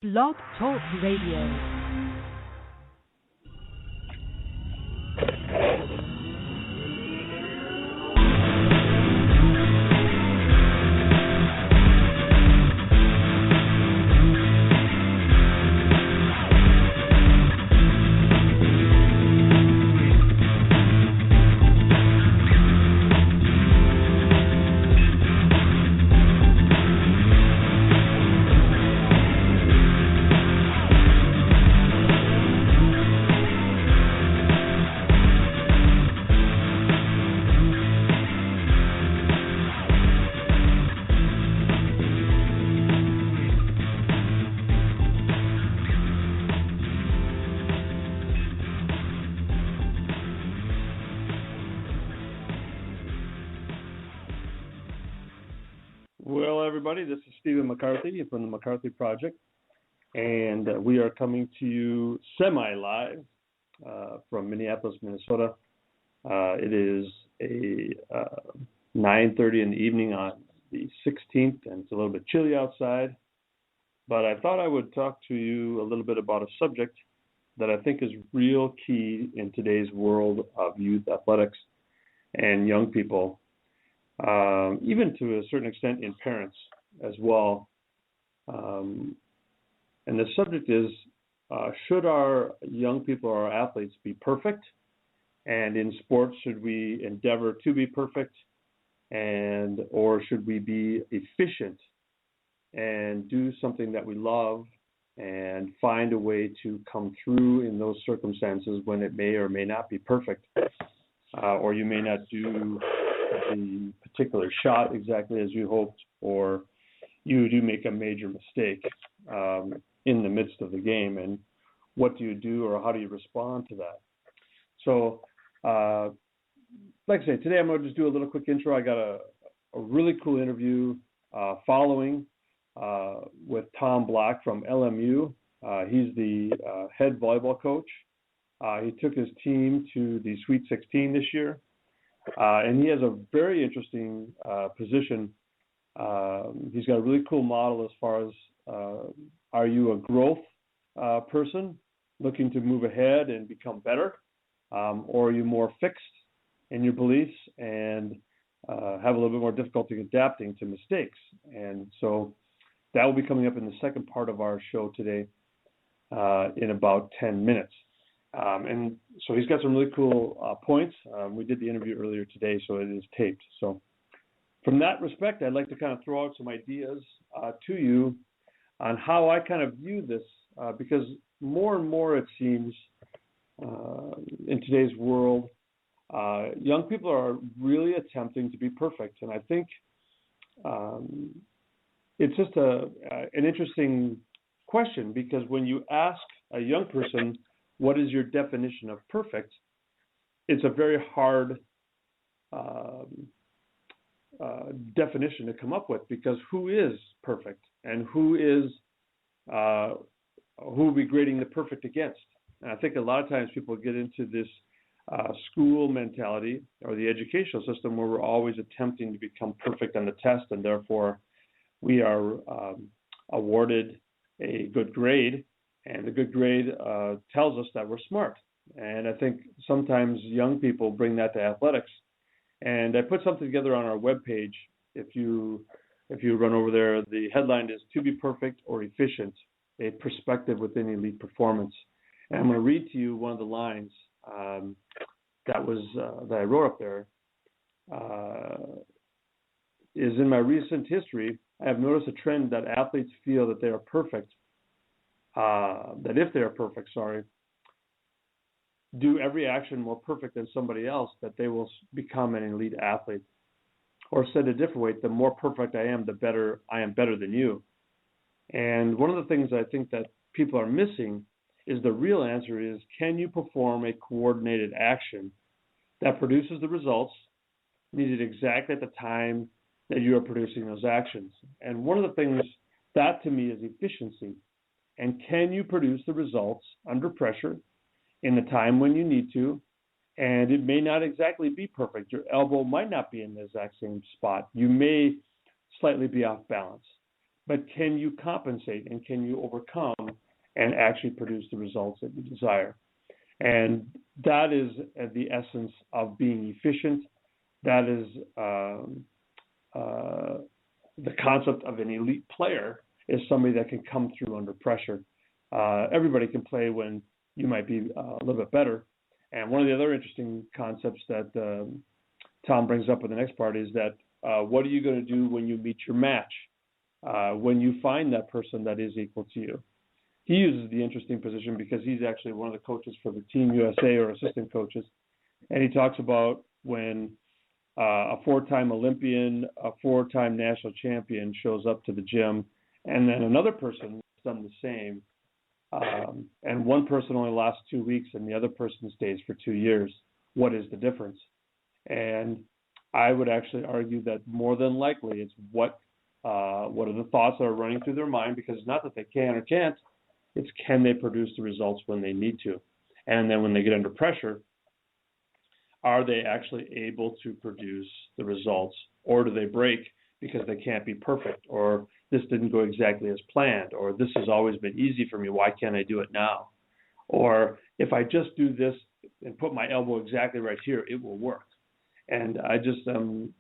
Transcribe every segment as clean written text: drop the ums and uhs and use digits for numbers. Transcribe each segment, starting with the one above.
Blog Talk Radio. Well, everybody, this is Stephen McCarthy from the McCarthy Project, and we are coming to you semi-live from Minneapolis, Minnesota. It is a 9:30 in the evening on the 16th, and it's a little bit chilly outside, but I thought I would talk to you a little bit about a subject that I think is real key in today's world of youth athletics and young people. Even to a certain extent in parents as well. And the subject is, should our young people or our athletes be perfect? And in sports, should we endeavor to be perfect? Or should we be efficient and do something that we love and find a way to come through in those circumstances when it may or may not be perfect, or you may not do the particular shot exactly as you hoped, or you do make a major mistake in the midst of the game, and what do you do or how do you respond to that? So, like I say, today I'm going to just do a little quick intro. I got a really cool interview following with Tom Block from LMU. He's the head volleyball coach. He took his team to the Sweet 16 this year. And he has a very interesting position. He's got a really cool model as far as, are you a growth person looking to move ahead and become better? Or are you more fixed in your beliefs and have a little bit more difficulty adapting to mistakes? And so that will be coming up in the second part of our show today in about 10 minutes. And so he's got some really cool points. We did the interview earlier today, so it is taped. So from that respect, I'd like to kind of throw out some ideas to you on how I kind of view this, because more and more it seems in today's world, young people are really attempting to be perfect. And I think it's just an interesting question, because when you ask a young person, what is your definition of perfect? It's a very hard definition to come up with, because who is perfect and who will be grading the perfect against? And I think a lot of times people get into this school mentality or the educational system where we're always attempting to become perfect on the test, and therefore we are awarded a good grade. And the good grade tells us that we're smart. And I think sometimes young people bring that to athletics. And I put something together on our webpage. If you run over there, the headline is "To Be Perfect or Efficient: A Perspective Within Elite Performance." And I'm going to read to you one of the lines that I wrote up there. Is in my recent history, I have noticed a trend that athletes feel that they are perfect. That if they are perfect, do every action more perfect than somebody else, that they will become an elite athlete. Or said a different way, the more perfect I am, the better I am better than you. And one of the things I think that people are missing is the real answer is, can you perform a coordinated action that produces the results needed exactly at the time that you are producing those actions? And one of the things that to me is efficiency. And can you produce the results under pressure in the time when you need to? And it may not exactly be perfect. Your elbow might not be in the exact same spot. You may slightly be off balance. but can you compensate and can you overcome and actually produce the results that you desire? And that is the essence of being efficient. That is the concept of an elite player, is somebody that can come through under pressure. Everybody can play when you might be a little bit better. And one of the other interesting concepts that Tom brings up in the next part is that what are you going to do when you meet your match? When you find that person that is equal to you? He uses the interesting position because he's actually one of the coaches for the Team USA, or assistant coaches. And he talks about when a 4-time Olympian, a 4-time national champion shows up to the gym, and then another person has done the same, and one person only lasts 2 weeks and the other person stays for 2 years. What is the difference? And I would actually argue that more than likely it's what are the thoughts that are running through their mind, because it's not that they can or can't, it's can they produce the results when they need to. And then when they get under pressure, are they actually able to produce the results, or do they break because they can't be perfect, or this didn't go exactly as planned, or this has always been easy for me, why can't I do it now? Or if I just do this and put my elbow exactly right here, it will work. And I just am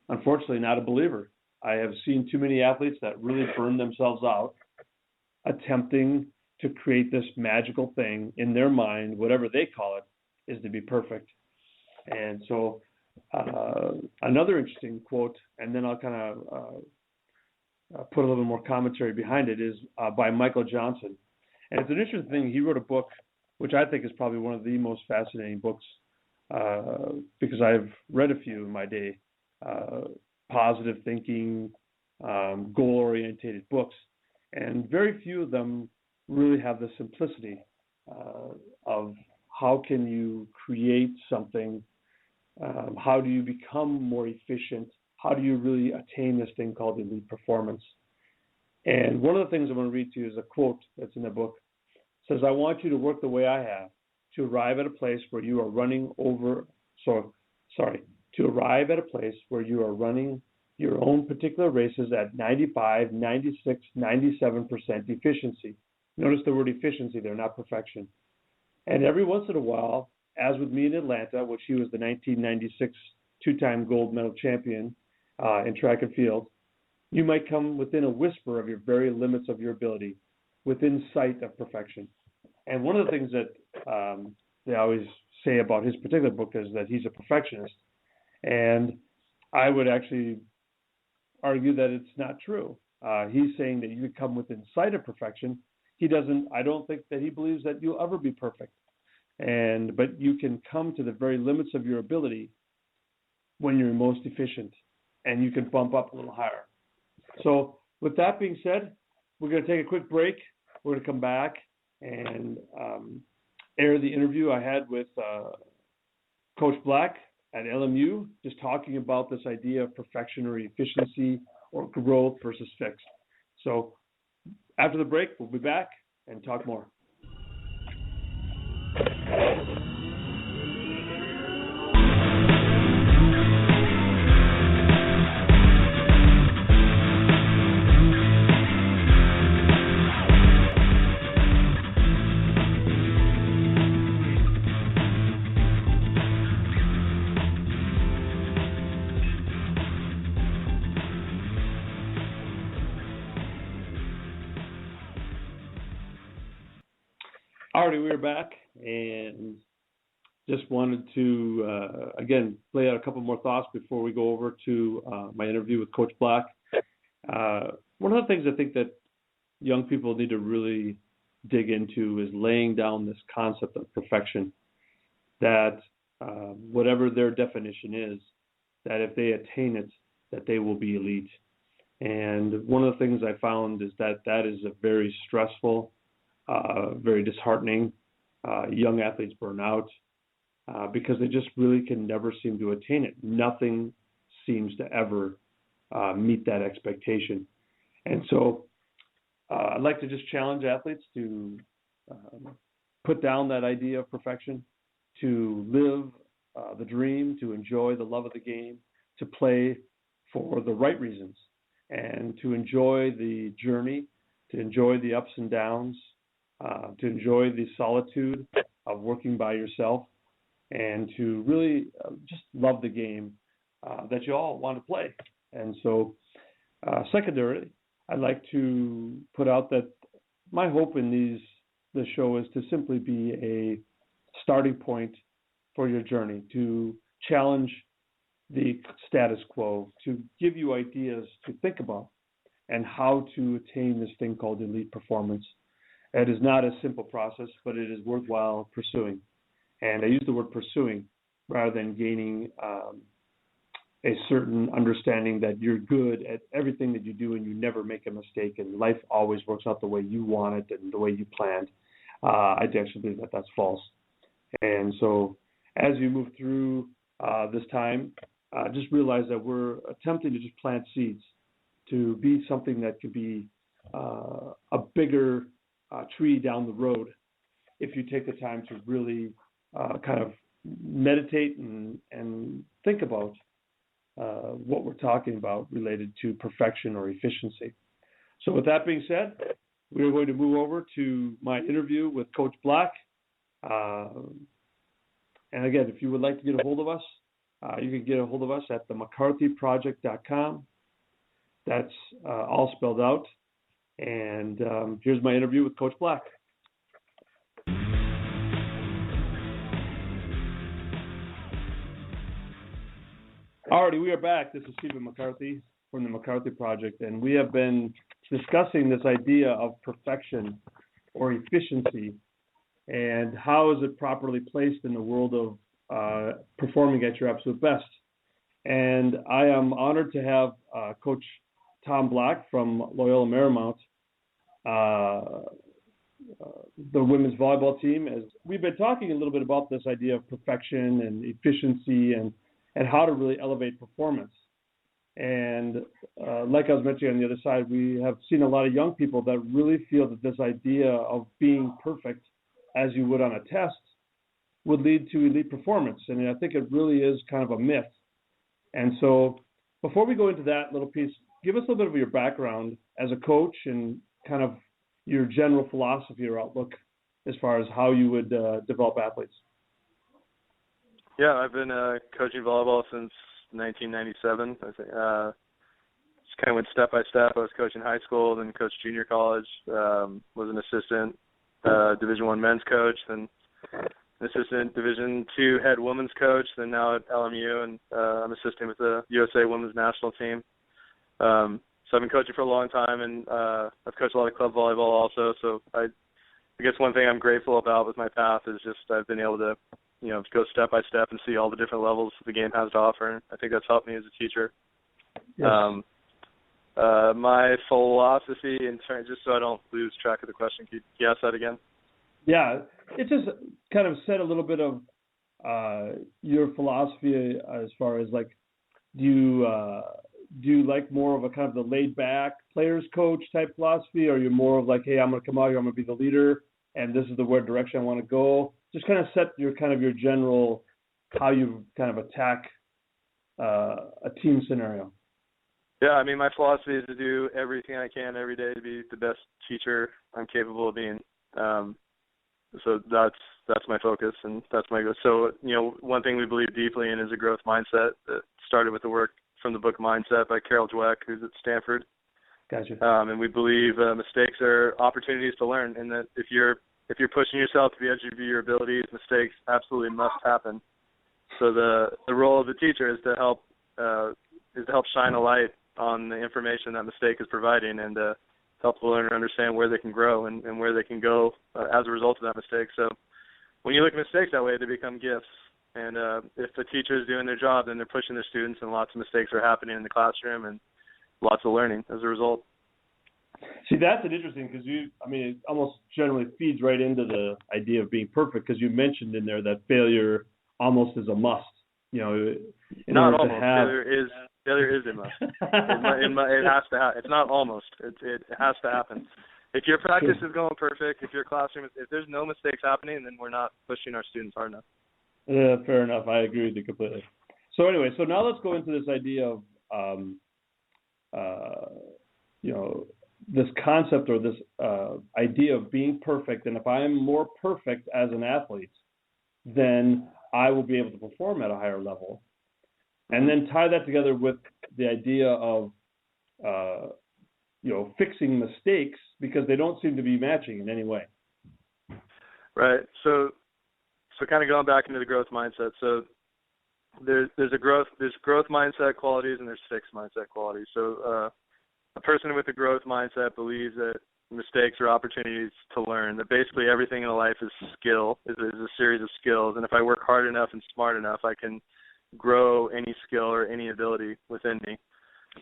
unfortunately not a believer. I have seen too many athletes that really burn themselves out attempting to create this magical thing in their mind, whatever they call it, is to be perfect. And so another interesting quote, and then I'll kind of put a little more commentary behind it, is by Michael Johnson. And it's an interesting thing. He wrote a book, which I think is probably one of the most fascinating books, because I've read a few in my day, positive thinking, goal-oriented books. And very few of them really have the simplicity of how can you create something, how do you become more efficient, how do you really attain this thing called elite performance. And one of the things I'm going to read to you is a quote that's in the book. It says, I want you to work the way I have, to arrive at a place where you are running your own particular races at 95, 96, 97% efficiency. Notice the word efficiency there, not perfection. And every once in a while, as with me in Atlanta, which he was the 1996 2-time gold medal champion in track and field, you might come within a whisper of your very limits of your ability, within sight of perfection. And one of the things that they always say about his particular book is that he's a perfectionist. And I would actually argue that it's not true. He's saying that you could come within sight of perfection. I don't think that he believes that you'll ever be perfect. But you can come to the very limits of your ability when you're most efficient, and you can bump up a little higher. So with that being said, we're going to take a quick break. We're going to come back and air the interview I had with Coach Black at LMU, just talking about this idea of perfection or efficiency or growth versus fixed. So after the break, we'll be back and talk more. Alrighty, we're back, and just wanted to, again, lay out a couple more thoughts before we go over to my interview with Coach Black. One of the things I think that young people need to really dig into is laying down this concept of perfection, that whatever their definition is, that if they attain it, that they will be elite. And one of the things I found is that that is a very stressful, very disheartening. Young athletes burn out because they just really can never seem to attain it. Nothing seems to ever meet that expectation. And so I'd like to just challenge athletes to put down that idea of perfection, to live the dream, to enjoy the love of the game, to play for the right reasons, and to enjoy the journey, to enjoy the ups and downs, to enjoy the solitude of working by yourself, and to really just love the game that you all want to play. And so, secondarily, I'd like to put out that my hope in the show is to simply be a starting point for your journey, to challenge the status quo, to give you ideas to think about and how to attain this thing called elite performance. It is not a simple process, but it is worthwhile pursuing. And I use the word pursuing rather than gaining a certain understanding that you're good at everything that you do and you never make a mistake and life always works out the way you want it and the way you planned. I actually believe that that's false. And so as you move through this time, just realize that we're attempting to just plant seeds to be something that could be a bigger tree down the road if you take the time to really kind of meditate and think about what we're talking about related to perfection or efficiency. So with that being said, we're going to move over to my interview with Coach Black. And again, if you would like to get a hold of us, you can get a hold of us at themccarthyproject.com. That's all spelled out. And here's my interview with Coach Black. Alrighty, we are back. This is Stephen McCarthy from the McCarthy Project, and we have been discussing this idea of perfection or efficiency and how is it properly placed in the world of performing at your absolute best. And I am honored to have Coach Tom Black from Loyola Marymount, the women's volleyball team. As we've been talking a little bit about this idea of perfection and efficiency and how to really elevate performance. And like I was mentioning on the other side, we have seen a lot of young people that really feel that this idea of being perfect as you would on a test would lead to elite performance. And I think it really is kind of a myth. And so before we go into that little piece, give us a little bit of your background as a coach and kind of your general philosophy or outlook as far as how you would develop athletes. Yeah, I've been coaching volleyball since 1997. I think just kind of went step by step. I was coaching high school, then coached junior college. Was an assistant Division I men's coach, then an assistant Division II head women's coach. Then now at LMU, and I'm assisting with the USA Women's National Team. So I've been coaching for a long time, and I've coached a lot of club volleyball also. So I guess one thing I'm grateful about with my path is just I've been able to go step by step and see all the different levels the game has to offer. And I think that's helped me as a teacher. Yes. My philosophy, just so I don't lose track of the question, can you ask that again? Yeah, it just kind of said a little bit of your philosophy as far as like, do you like more of a kind of the laid back players coach type philosophy, or you're more of like, hey, I'm going to come out here, I'm going to be the leader, and this is the direction I want to go? Just kind of set your general how you kind of attack a team scenario. Yeah, I mean, my philosophy is to do everything I can every day to be the best teacher I'm capable of being. So that's my focus, and that's my goal. So, one thing we believe deeply in is a growth mindset that started with the work from the book Mindset by Carol Dweck, who's at Stanford. Gotcha. And we believe mistakes are opportunities to learn, and that if you're pushing yourself to the edge of your abilities, mistakes absolutely must happen. So the role of the teacher is to help shine a light on the information that mistake is providing, and help the learner understand where they can grow and where they can go as a result of that mistake. So when you look at mistakes that way, they become gifts. And if the teacher is doing their job, then they're pushing their students, and lots of mistakes are happening in the classroom, and lots of learning as a result. See, that's an interesting, because it almost generally feeds right into the idea of being perfect, because you mentioned in there that failure almost is a must. Not almost. Failure is a must. It has to happen. It's not almost. It has to happen. If your practice is going perfect, if your classroom if there's no mistakes happening, then we're not pushing our students hard enough. Yeah, fair enough. I agree with you completely. So anyway, now let's go into this idea of this concept or this idea of being perfect. And if I am more perfect as an athlete, then I will be able to perform at a higher level. And then tie that together with the idea of, fixing mistakes because they don't seem to be matching in any way. Right. So kind of going back into the growth mindset. So there's growth mindset qualities and there's fixed mindset qualities. So a person with a growth mindset believes that mistakes are opportunities to learn, that basically everything in life is a series of skills. And if I work hard enough and smart enough, I can grow any skill or any ability within me.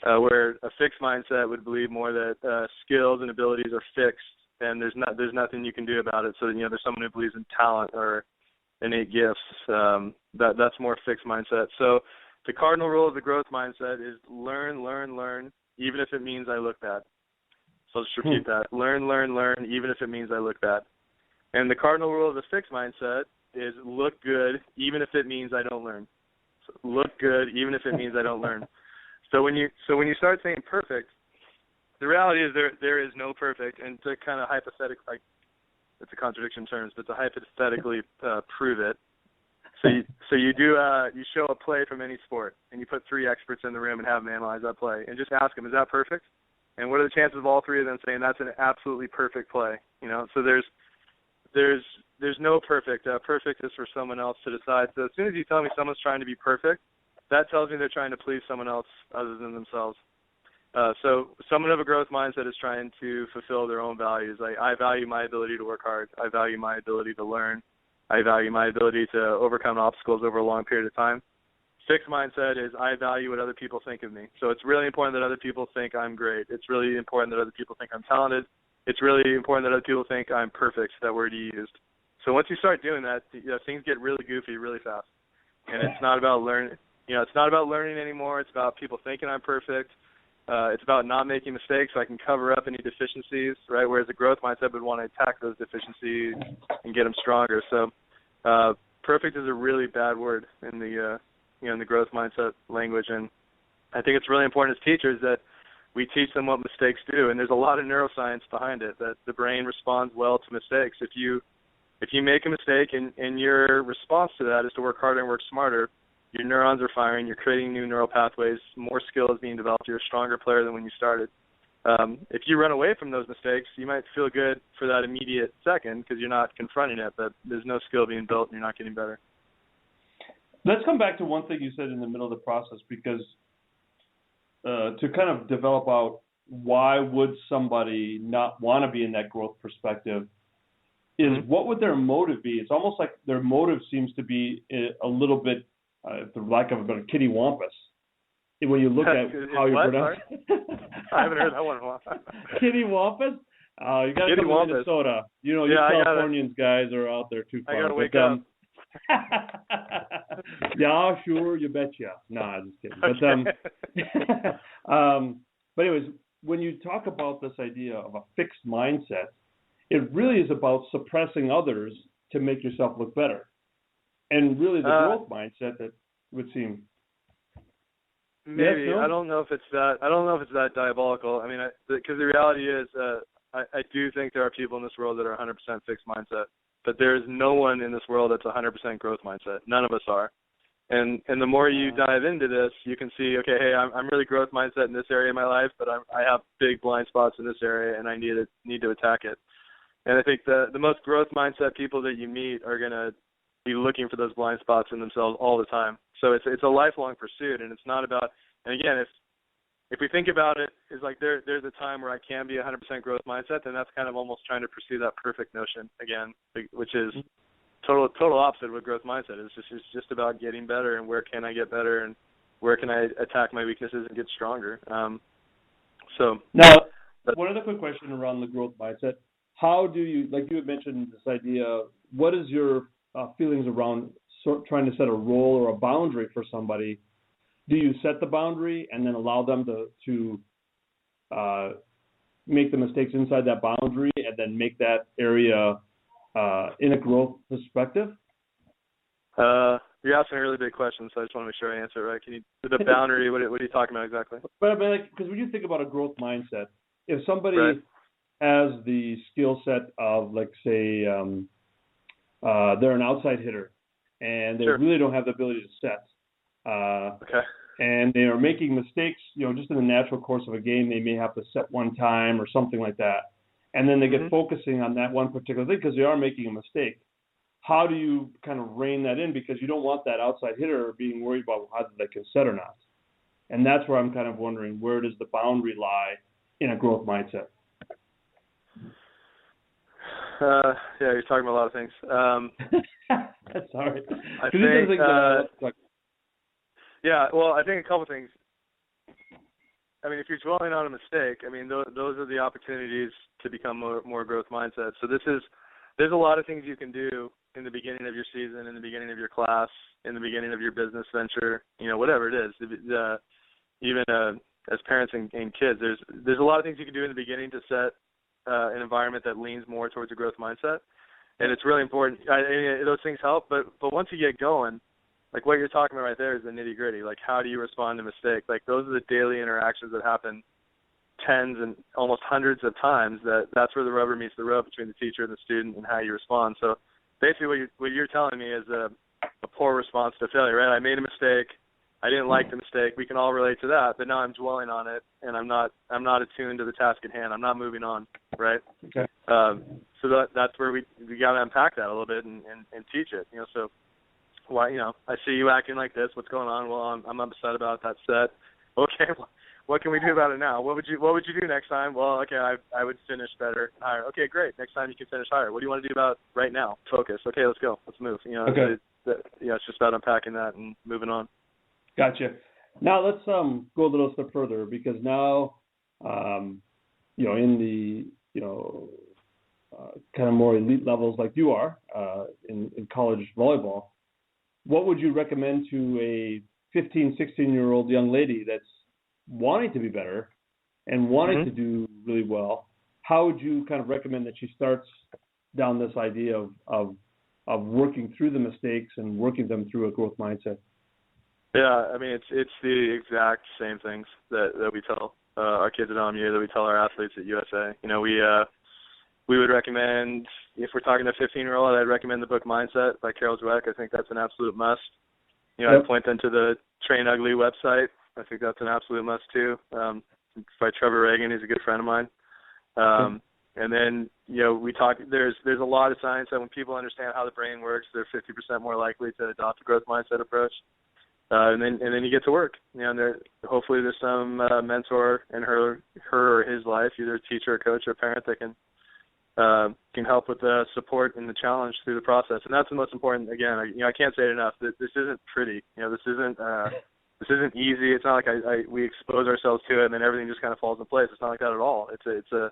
Where a fixed mindset would believe more that skills and abilities are fixed and there's nothing you can do about it. So there's someone who believes in talent or innate gifts. That's more fixed mindset. So the cardinal rule of the growth mindset is learn, even if it means I look bad. So I'll just repeat that. Learn, even if it means I look bad. And the cardinal rule of the fixed mindset is look good, even if it means I don't learn. So look good, even if it means I don't learn. So when you start saying perfect, the reality is there is no perfect. And to kind of hypothetically, it's a contradiction in terms, but to hypothetically prove it, so you show a play from any sport, and you put 3 experts in the room and have them analyze that play, and just ask them, is that perfect? And what are the chances of all 3 of them saying that's an absolutely perfect play? So there's no perfect. Perfect is for someone else to decide. So as soon as you tell me someone's trying to be perfect, that tells me they're trying to please someone else other than themselves. So someone of a growth mindset is trying to fulfill their own values. Like, I value my ability to work hard. I value my ability to learn. I value my ability to overcome obstacles over a long period of time. Fixed mindset is I value what other people think of me. So it's really important that other people think I'm great. It's really important that other people think I'm talented. It's really important that other people think I'm perfect, that word you used. So once you start doing that, things get really goofy really fast. And it's not about learning. It's not about learning anymore. It's about people thinking I'm perfect. It's about not making mistakes so I can cover up any deficiencies, right? Whereas a growth mindset would want to attack those deficiencies and get them stronger. So perfect is a really bad word in the in the growth mindset language. And I think it's really important as teachers that we teach them what mistakes do. And there's a lot of neuroscience behind it, that the brain responds well to mistakes. If you make a mistake and your response to that is to work harder and work smarter, your neurons are firing, you're creating new neural pathways, more skill is being developed, you're a stronger player than when you started. If you run away from those mistakes, you might feel good for that immediate second because you're not confronting it, but there's no skill being built and you're not getting better. Let's come back to one thing you said in the middle of the process, because to kind of develop out why would somebody not want to be in that growth perspective is what would their motive be? It's almost like their motive seems to be a little bit, for lack of a better, kittywampus. When you look at how you pronounce it. I haven't heard that one in a while. Kittywampus? You got to come to Minnesota. You Californians guys are out there too far. I got to wake up. Yeah, sure, you betcha. Nah, just kidding. Okay. But anyways, when you talk about this idea of a fixed mindset, it really is about suppressing others to make yourself look better. And really the growth mindset that would seem... Maybe. Yes, no? I don't know if it's that diabolical. I mean, because the reality is I do think there are people in this world that are 100% fixed mindset. But there is no one in this world that's 100% growth mindset. None of us are. And the more you dive into this, you can see, okay, hey, I'm really growth mindset in this area of my life, but I have big blind spots in this area, and I need to attack it. And I think the most growth mindset people that you meet are going to be looking for those blind spots in themselves all the time. So it's a lifelong pursuit, and it's not about. And again, if we think about it, it's like there's a time where I can be 100% growth mindset, then that's kind of almost trying to pursue that perfect notion again, which is total opposite of what growth mindset is. It's just about getting better and where can I get better and where can I attack my weaknesses and get stronger. So now, one other quick question around the growth mindset. How do you, like you had mentioned this idea, what is your feelings around trying to set a role or a boundary for somebody? Do you set the boundary and then allow them to make the mistakes inside that boundary and then make that area in a growth perspective? you're asking a really big question, so I just want to make sure I answer it right. Can you the boundary? What are you talking about exactly? But I mean, like, because when you think about a growth mindset, if somebody Right. has the skill set of, like, say, they're an outside hitter, and they Sure. really don't have the ability to set. Okay. And they are making mistakes, just in the natural course of a game. They may have to set one time or something like that. And then they get focusing on that one particular thing because they are making a mistake. How do you kind of rein that in? Because you don't want that outside hitter being worried about whether they can set or not. And that's where I'm kind of wondering, where does the boundary lie in a growth mindset? Yeah, you're talking about a lot of things. Sorry. I think, yeah, well, I think a couple things. I mean, if you're dwelling on a mistake, I mean, those are the opportunities to become more growth mindset. So there's a lot of things you can do in the beginning of your season, in the beginning of your class, in the beginning of your business venture, whatever it is. Even as parents and kids, there's a lot of things you can do in the beginning to set an environment that leans more towards a growth mindset, and it's really important. Those things help, but once you get going, like what you're talking about right there is the nitty gritty. Like, how do you respond to mistake? Like, those are the daily interactions that happen tens and almost hundreds of times. That's where the rubber meets the road between the teacher and the student and how you respond. So basically, what you're telling me is a poor response to failure, right? I made a mistake. I didn't like the mistake. We can all relate to that, but now I'm dwelling on it, and I'm not attuned to the task at hand. I'm not moving on, right? Okay. So that's where we got to unpack that a little bit and teach it. So why, I see you acting like this. What's going on? Well, I'm upset about that set. Okay, what can we do about it now? What would you do next time? Well, okay, I would finish better, higher. Okay, great. Next time you can finish higher. What do you want to do about right now? Focus. Okay, let's go. Let's move. Okay. It's just about unpacking that and moving on. Gotcha. Now let's go a little step further, because now, in the kind of more elite levels like you are in college volleyball, what would you recommend to a 15, 16-year-old young lady that's wanting to be better and wanting to do really well? How would you kind of recommend that she starts down this idea of working through the mistakes and working them through a growth mindset? Yeah, I mean, it's the exact same things that we tell our kids at LMU, that we tell our athletes at USA. We would recommend, if we're talking to a 15-year-old, I'd recommend the book Mindset by Carol Dweck. I think that's an absolute must. I'd point them to the Train Ugly website. I think that's an absolute must too. By Trevor Reagan, he's a good friend of mine. And then, we talk. There's a lot of science that when people understand how the brain works, they're 50% more likely to adopt a growth mindset approach. And then you get to work. Hopefully there's some mentor in her or his life, either a teacher, a coach, or a parent that can help with the support and the challenge through the process. And that's the most important. Again, I can't say it enough. This isn't pretty. This isn't easy. It's not like we expose ourselves to it and then everything just kind of falls in place. It's not like that at all. It's a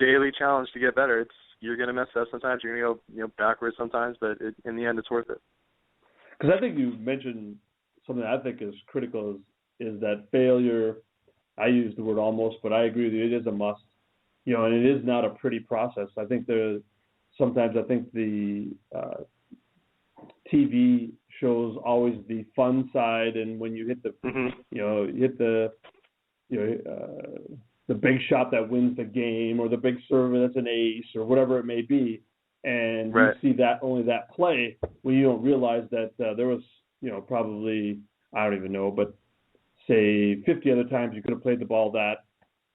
daily challenge to get better. You're going to mess up sometimes. You're going to go backwards sometimes, but in the end, it's worth it. Because I think you mentioned something that I think is critical is that failure. I use the word almost, but I agree with you. It is a must. And it is not a pretty process. I think the TV shows always the fun side, and when you hit the big shot that wins the game, or the big serve that's an ace, or whatever it may be, and you see that only that play, when you don't realize that there was probably, I don't even know, but say 50 other times you could have played the ball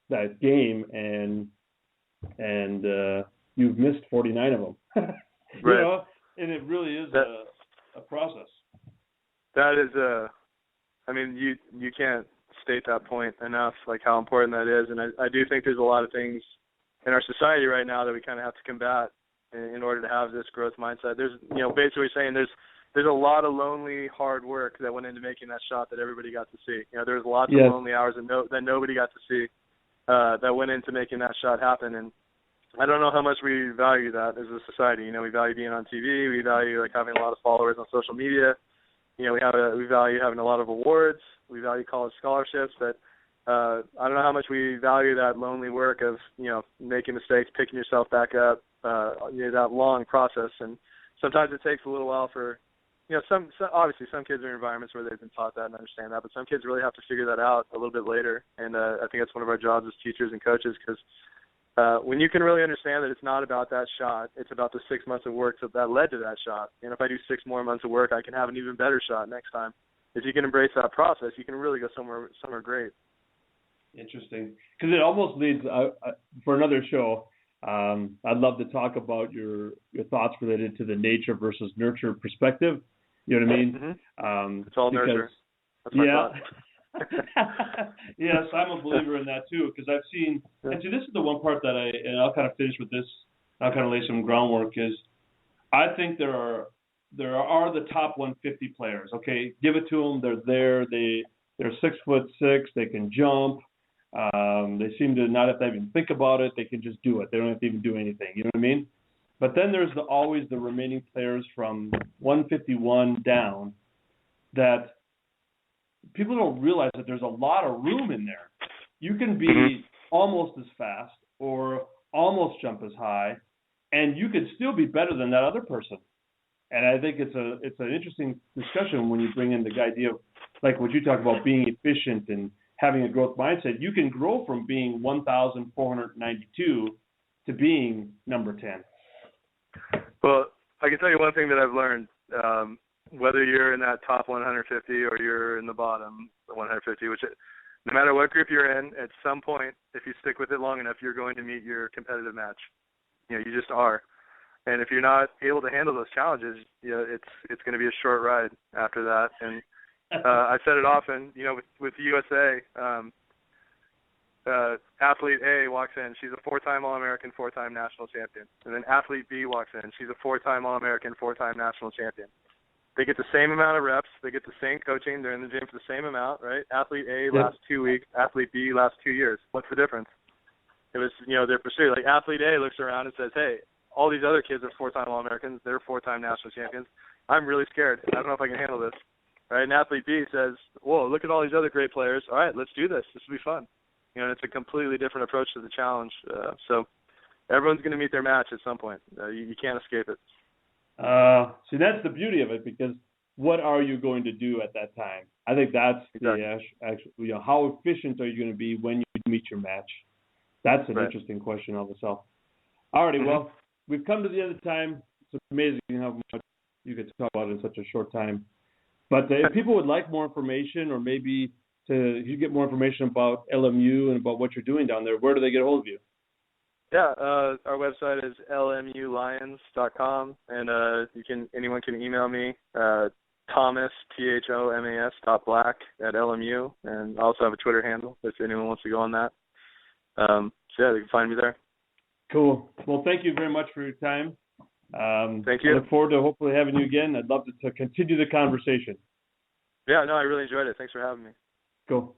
that game, and you've missed 49 of them. And it really is a process. That is I mean, you can't state that point enough, like how important that is. And I do think there's a lot of things in our society right now that we kind of have to combat in order to have this growth mindset. There's, basically saying there's a lot of lonely, hard work that went into making that shot that everybody got to see. There's lots of lonely hours that nobody got to see that went into making that shot happen. And I don't know how much we value that as a society. We value being on TV. We value having a lot of followers on social media. We value having a lot of awards. We value college scholarships. But I don't know how much we value that lonely work of making mistakes, picking yourself back up. That long process, and sometimes it takes a little while for obviously some kids are in environments where they've been taught that and understand that, but some kids really have to figure that out a little bit later. And I think that's one of our jobs as teachers and coaches, because when you can really understand that it's not about that shot, it's about the 6 months of work that led to that shot. And if I do 6 more months of work, I can have an even better shot next time. If you can embrace that process, you can really go somewhere great. Interesting, because it almost leads for another show. I'd love to talk about your thoughts related to the nature versus nurture perspective. You know what I mean? Mm-hmm. It's all nurture. That's my thought. Yes, I'm a believer in that too, because I've seen, and see, this is the one part that I'll kind of finish with this, I'll kind of lay some groundwork, is I think there are the top 150 players. Okay, give it to them. They're there. They're 6'6". They can jump. They seem to not have to even think about it. They can just do it. They don't have to even do anything. You know what I mean? But then there's always the remaining players from 151 down that people don't realize that there's a lot of room in there. You can be almost as fast or almost jump as high, and you could still be better than that other person. And I think it's an interesting discussion when you bring in the idea of, like what you talk about, being efficient and having a growth mindset. You can grow from being 1,492 to being number 10. Well, I can tell you one thing that I've learned. Whether you're in that top 150 or you're in the bottom 150, no matter what group you're in, at some point, if you stick with it long enough, you're going to meet your competitive match. You just are. And if you're not able to handle those challenges, it's going to be a short ride after that. And I said it often, with USA, athlete A walks in. She's a 4-time All-American, 4-time national champion. And then athlete B walks in. She's a 4-time All-American, 4-time national champion. They get the same amount of reps. They get the same coaching. They're in the gym for the same amount, right? Athlete A lasts 2 weeks. Athlete B lasts 2 years. What's the difference? It was, their pursuit. Like, athlete A looks around and says, hey, all these other kids are 4-time All-Americans. They're 4-time national champions. I'm really scared. I don't know if I can handle this. Right? And athlete B says, whoa, look at all these other great players. All right, let's do this. This will be fun. And it's a completely different approach to the challenge. So everyone's going to meet their match at some point. You can't escape it. See, that's the beauty of it, because what are you going to do at that time? I think that's exactly. The actual, how efficient are you going to be when you meet your match? That's an interesting question of itself. All righty, well, we've come to the end of the time. It's amazing how much you could talk about in such a short time. But if people would like more information, or maybe you get more information about LMU and about what you're doing down there, where do they get a hold of you? Yeah, our website is lmulions.com, and anyone can email me, Thomas, THOMAS, .black at LMU, and I also have a Twitter handle if anyone wants to go on that. So yeah, they can find me there. Cool. Well, thank you very much for your time. Thank you. I look forward to hopefully having you again. I'd love to continue the conversation. Yeah, no, I really enjoyed it. Thanks for having me. Cool.